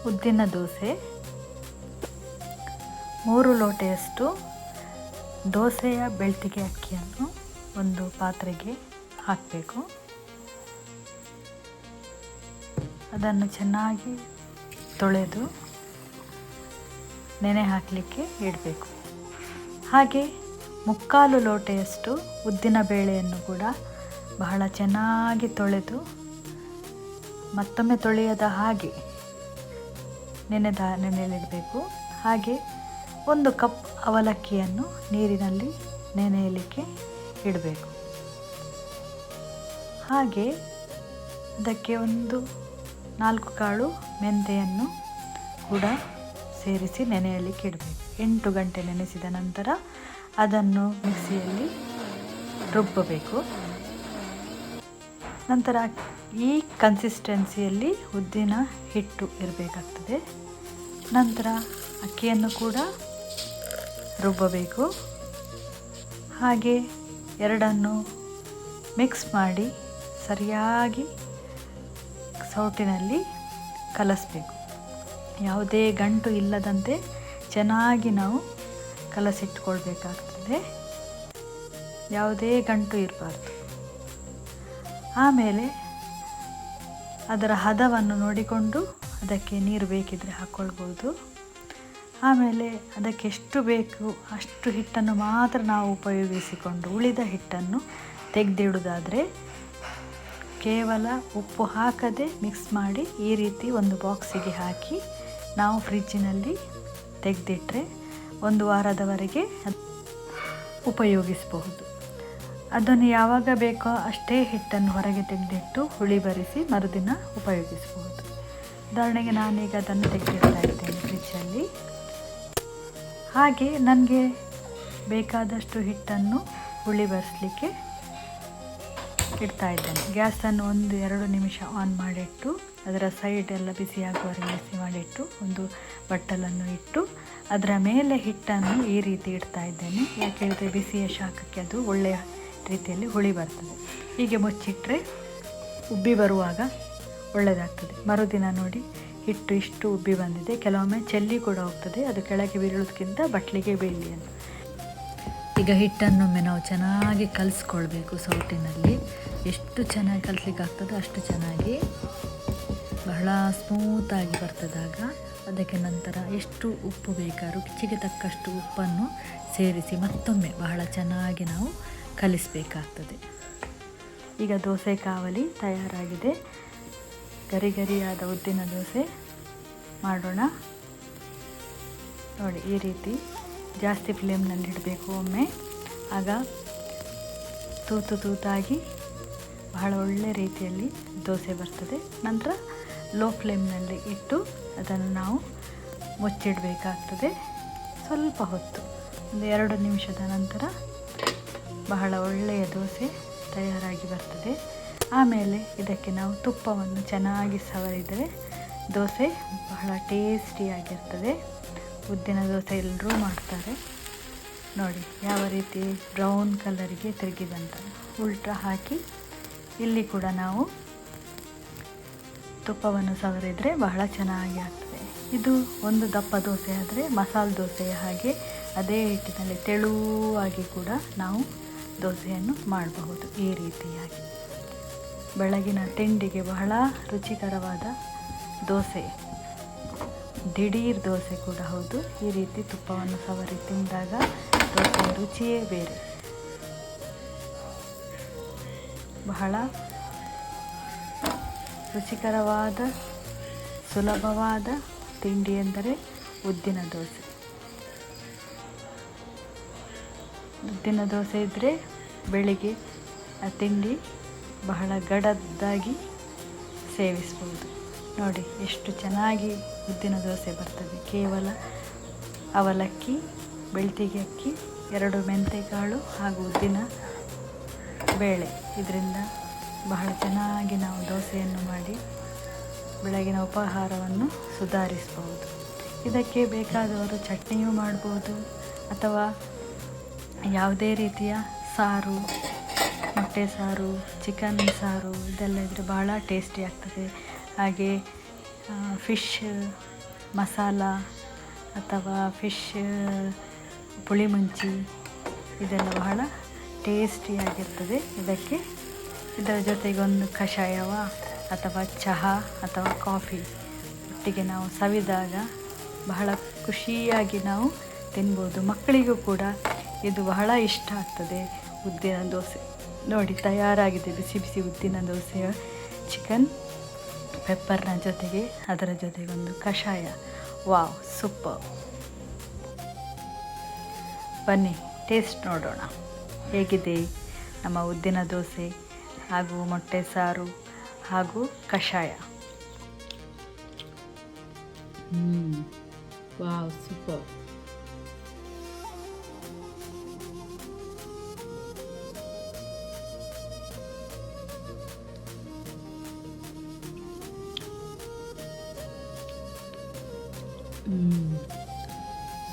ಉದ್ದಿನ ದೋಸೆ, 3 ಲೋಟೆಯಷ್ಟು ದೋಸೆಯ ಬೆಳ್ತಿಗೆ ಅಕ್ಕಿಯನ್ನು ಒಂದು ಪಾತ್ರೆಗೆ ಹಾಕಬೇಕು. ಅದನ್ನು ಚೆನ್ನಾಗಿ ತೊಳೆದು ನೆನೆ ಹಾಕಲಿಕ್ಕೆ ಇಡಬೇಕು. ಹಾಗೆ 3/4 ಲೋಟೆಯಷ್ಟು ಉದ್ದಿನ ಬೇಳೆಯನ್ನು ಕೂಡ ಬಹಳ ಚೆನ್ನಾಗಿ ತೊಳೆದು ಮತ್ತೊಮ್ಮೆ ತೊಳೆಯದ ಹಾಗೆ ನೆನೆಯಲಿಡಬೇಕು. ಹಾಗೆ 1 ಕಪ್ ಅವಲಕ್ಕಿಯನ್ನು ನೀರಿನಲ್ಲಿ ನೆನೆಯಲಿಕ್ಕೆ ಇಡಬೇಕು. ಹಾಗೆ ಅದಕ್ಕೆ 4 ಕಾಳು ಮೆಂತೆಯನ್ನು ಕೂಡ ಸೇರಿಸಿ ನೆನೆಯಲಿಕ್ಕೆ ಇಡಬೇಕು. 8 ಗಂಟೆ ನೆನೆಸಿದ ನಂತರ ಅದನ್ನು ಮಿಕ್ಸಿಯಲ್ಲಿ ರುಬ್ಬಬೇಕು. ನಂತರ ಈ ಕನ್ಸಿಸ್ಟೆನ್ಸಿಯಲ್ಲಿ ಉದ್ದಿನ ಹಿಟ್ಟು ಇರಬೇಕಾಗ್ತದೆ. ನಂತರ ಅಕ್ಕಿಯನ್ನು ಕೂಡ ರುಬ್ಬಬೇಕು. ಹಾಗೆ ಎರಡನ್ನು ಮಿಕ್ಸ್ ಮಾಡಿ ಸರಿಯಾಗಿ ಸೌಟಿನಲ್ಲಿ ಕಲಸಬೇಕು. ಯಾವುದೇ ಗಂಟು ಇಲ್ಲದಂತೆ ಚೆನ್ನಾಗಿ ನಾವು ಕಲಸಿಟ್ಕೊಳ್ಬೇಕಾಗ್ತದೆ. ಯಾವುದೇ ಗಂಟು ಇರಬಾರ್ದು. ಆಮೇಲೆ ಅದರ ಹದವನ್ನು ನೋಡಿಕೊಂಡು ಅದಕ್ಕೆ ನೀರು ಬೇಕಿದ್ದರೆ ಹಾಕ್ಕೊಳ್ಬೋದು. ಆಮೇಲೆ ಅದಕ್ಕೆ ಎಷ್ಟು ಬೇಕು ಅಷ್ಟು ಹಿಟ್ಟನ್ನು ಮಾತ್ರ ನಾವು ಉಪಯೋಗಿಸಿಕೊಂಡು ಉಳಿದ ಹಿಟ್ಟನ್ನು ತೆಗೆದಿಡುವುದಾದರೆ ಕೇವಲ ಉಪ್ಪು ಹಾಕದೆ ಮಿಕ್ಸ್ ಮಾಡಿ ಈ ರೀತಿ ಒಂದು ಬಾಕ್ಸಿಗೆ ಹಾಕಿ ನಾವು ಫ್ರಿಜ್ಜಿನಲ್ಲಿ ತೆಗೆದಿಟ್ಟರೆ 1 ವಾರದವರೆಗೆ ಉಪಯೋಗಿಸಬಹುದು. ಅದನ್ನು ಯಾವಾಗ ಬೇಕೋ ಅಷ್ಟೇ ಹಿಟ್ಟನ್ನು ಹೊರಗೆ ತೆಗೆದಿಟ್ಟು ಹುಳಿ ಬರಿಸಿ ಮರುದಿನ ಉಪಯೋಗಿಸಬಹುದು. ಉದಾಹರಣೆಗೆ ನಾನೀಗ ಅದನ್ನು ತೆಗೆದಿಡ್ತಾ ಇದ್ದೇನೆ ಫ್ರಿಜ್ಜಲ್ಲಿ. ಹಾಗೆ ನನಗೆ ಬೇಕಾದಷ್ಟು ಹಿಟ್ಟನ್ನು ಹುಳಿ ಬರಿಸಲಿಕ್ಕೆ ಇಡ್ತಾ ಇದ್ದೇನೆ. ಗ್ಯಾಸನ್ನು 1-2 ನಿಮಿಷ ಆನ್ ಮಾಡಿಟ್ಟು ಅದರ ಸೈಡ್ ಎಲ್ಲ ಬಿಸಿಯಾಗುವವರೆಗೆ ಬಿಸಿ ಮಾಡಿಟ್ಟು ಒಂದು ಬಟ್ಟಲನ್ನು ಇಟ್ಟು ಅದರ ಮೇಲೆ ಹಿಟ್ಟನ್ನು ಈ ರೀತಿ ಇಡ್ತಾ ಇದ್ದೇನೆ. ಯಾಕೆ ಹೇಳಿದರೆ ಬಿಸಿಯ ಶಾಖಕ್ಕೆ ಅದು ಒಳ್ಳೆಯ ರೀತಿಯಲ್ಲಿ ಹುಳಿ ಬರ್ತದೆ. ಹೀಗೆ ಮುಚ್ಚಿಟ್ಟರೆ ಉಬ್ಬಿ ಬರುವಾಗ ಒಳ್ಳೆಯದಾಗ್ತದೆ. ಮರುದಿನ ನೋಡಿ ಹಿಟ್ಟು ಇಷ್ಟು ಉಬ್ಬಿ ಬಂದಿದೆ. ಕೆಲವೊಮ್ಮೆ ಚೆಲ್ಲಿ ಕೂಡ ಹೋಗ್ತದೆ, ಅದು ಕೆಳಗೆ ಬೀಳೋದಕ್ಕಿಂತ ಬಟ್ಲಿಗೆ ಬೀಳಲಿ ಅಂತ. ಈಗ ಹಿಟ್ಟನ್ನೊಮ್ಮೆ ನಾವು ಚೆನ್ನಾಗಿ ಕಲಿಸ್ಕೊಳ್ಬೇಕು ಸೌಟಿನಲ್ಲಿ. ಎಷ್ಟು ಚೆನ್ನಾಗಿ ಕಲಿಸ್ಲಿಕ್ಕೆ ಆಗ್ತದೆ ಅಷ್ಟು ಚೆನ್ನಾಗಿ ಬಹಳ ಸ್ಮೂತಾಗಿ ಬರ್ತದಾಗ ಅದಕ್ಕೆ ನಂತರ ಎಷ್ಟು ಉಪ್ಪು ಬೇಕಾ ರುಚಿಗೆ ತಕ್ಕಷ್ಟು ಉಪ್ಪನ್ನು ಸೇರಿಸಿ ಮತ್ತೊಮ್ಮೆ ಬಹಳ ಚೆನ್ನಾಗಿ ನಾವು ಕಲಿಸಬೇಕಾಗ್ತದೆ. ಈಗ ದೋಸೆ ಕಾವಲಿ ತಯಾರಾಗಿದೆ. ಗರಿ ಗರಿಯಾದ ಉದ್ದಿನ ದೋಸೆ ಮಾಡೋಣ. ನೋಡಿ ಈ ರೀತಿ ಜಾಸ್ತಿ ಫ್ಲೇಮ್ನಲ್ಲಿ ಇಡಬೇಕು ಒಮ್ಮೆ, ಆಗ ತೂತಾಗಿ ಬಹಳ ಒಳ್ಳೆ ರೀತಿಯಲ್ಲಿ ದೋಸೆ ಬರ್ತದೆ. ನಂತರ ಲೋ ಫ್ಲೇಮ್ನಲ್ಲಿ ಇಟ್ಟು ಅದನ್ನು ನಾವು ಮುಚ್ಚಿಡಬೇಕಾಗ್ತದೆ. ಸ್ವಲ್ಪ ಹೊತ್ತು 1-2 ನಿಮಿಷದ ನಂತರ ಬಹಳ ಒಳ್ಳೆಯ ದೋಸೆ ತಯಾರಾಗಿ ಬರ್ತದೆ. ಆಮೇಲೆ ಇದಕ್ಕೆ ನಾವು ತುಪ್ಪವನ್ನು ಚೆನ್ನಾಗಿ ಸವರಿದರೆ ದೋಸೆ ಬಹಳ ಟೇಸ್ಟಿಯಾಗಿರ್ತದೆ. ಉದ್ದಿನ ದೋಸೆ ಎಲ್ಲರೂ ಮಾಡ್ತಾರೆ. ನೋಡಿ ಯಾವ ರೀತಿ ಬ್ರೌನ್ ಕಲರಿಗೆ ತಿರುಗಿದಂತ ಉಲ್ಟಾ ಹಾಕಿ ಇಲ್ಲಿ ಕೂಡ ನಾವು ತುಪ್ಪವನ್ನು ಸವರಿದರೆ ಬಹಳ ಚೆನ್ನಾಗಿ ಆಗ್ತದೆ. ಇದು ಒಂದು ದಪ್ಪ ದೋಸೆ ಆದರೆ ಮಸಾಲೆ ದೋಸೆಯ ಹಾಗೆ ಅದೇ ಹಿಟ್ಟಿನಲ್ಲಿ ತೆಳುವಾಗಿ ಕೂಡ ನಾವು ದೋಸೆಯನ್ನು ಮಾಡಬಹುದು. ಈ ರೀತಿಯಾಗಿ ಬೆಳಗಿನ ತಿಂಡಿಗೆ ಬಹಳ ರುಚಿಕರವಾದ ದೋಸೆ, ದಿಢೀರ್ ದೋಸೆ ಕೂಡ ಹೌದು. ಈ ರೀತಿ ತುಪ್ಪವನ್ನು ಸವರಿ ತಿಂದಾಗ ದೋಸೆಯ ರುಚಿಯೇ ಬೇರೆ. ಬಹಳ ರುಚಿಕರವಾದ ಸುಲಭವಾದ ತಿಂಡಿ ಎಂದರೆ ಉದ್ದಿನ ದೋಸೆ. ಉದ್ದಿನ ದೋಸೆ ಇದ್ದರೆ ಬೆಳಿಗ್ಗೆ ಆ ತಿಂಡಿ ಬಹಳ ಗಡದ್ದಾಗಿ ಸೇವಿಸ್ಬೋದು. ನೋಡಿ ಎಷ್ಟು ಚೆನ್ನಾಗಿ ಉದ್ದಿನ ದೋಸೆ ಬರ್ತದೆ. ಕೇವಲ ಅವಲಕ್ಕಿ, ಬೆಳ್ತಿಗೆ ಅಕ್ಕಿ, 2 ಮೆಂತೆಕಾಳು ಹಾಗೂ ಉದ್ದಿನ ಬೇಳೆ, ಇದರಿಂದ ಬಹಳ ಚೆನ್ನಾಗಿ ನಾವು ದೋಸೆಯನ್ನು ಮಾಡಿ ಬೆಳಗಿನ ಉಪಹಾರವನ್ನು ಸುಧಾರಿಸಬಹುದು. ಇದಕ್ಕೆ ಬೇಕಾದವರು ಚಟ್ನಿಯೂ ಮಾಡ್ಬೋದು ಅಥವಾ ಯಾವುದೇ ರೀತಿಯ ಸಾರು, ಮೊಟ್ಟೆ ಸಾರು, ಚಿಕನ್ ಸಾರು ಇದೆಲ್ಲ ಇದ್ದರೆ ಭಾಳ ಟೇಸ್ಟಿ ಆಗ್ತದೆ. ಹಾಗೆ ಫಿಶ್ ಮಸಾಲ ಅಥವಾ ಫಿಶ್ ಪುಳಿ ಮುಂಚಿ ಇದೆಲ್ಲ ಬಹಳ ಟೇಸ್ಟಿಯಾಗಿರ್ತದೆ. ಇದರ ಜೊತೆಗೆ ಒಂದು ಕಷಾಯವ ಅಥವಾ ಚಹಾ ಅಥವಾ ಕಾಫಿ ಒಟ್ಟಿಗೆ ನಾವು ಸವಿದಾಗ ಬಹಳ ಖುಷಿಯಾಗಿ ನಾವು ತಿನ್ಬೋದು. ಮಕ್ಕಳಿಗೂ ಕೂಡ ಇದು ಬಹಳ ಇಷ್ಟ ಆಗ್ತದೆ. ಉದ್ದಿನ ದೋಸೆ ನೋಡಿ ತಯಾರಾಗಿದೆ. ಬಿಸಿ ಬಿಸಿ ಉದ್ದಿನ ದೋಸೆಯ ಚಿಕನ್ ಪೆಪ್ಪರ್ನ ಜೊತೆಗೆ ಅದರ ಜೊತೆಗೆ ಒಂದು ಕಷಾಯ. Wow, super. ಬನ್ನಿ ಟೇಸ್ಟ್ ನೋಡೋಣ ಹೇಗಿದೆ ನಮ್ಮ ಉದ್ದಿನ ದೋಸೆ ಹಾಗೂ ಮೊಟ್ಟೆ ಸಾರು ಹಾಗೂ ಕಷಾಯ. Wow, super.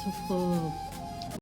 ಸೂಪರ್.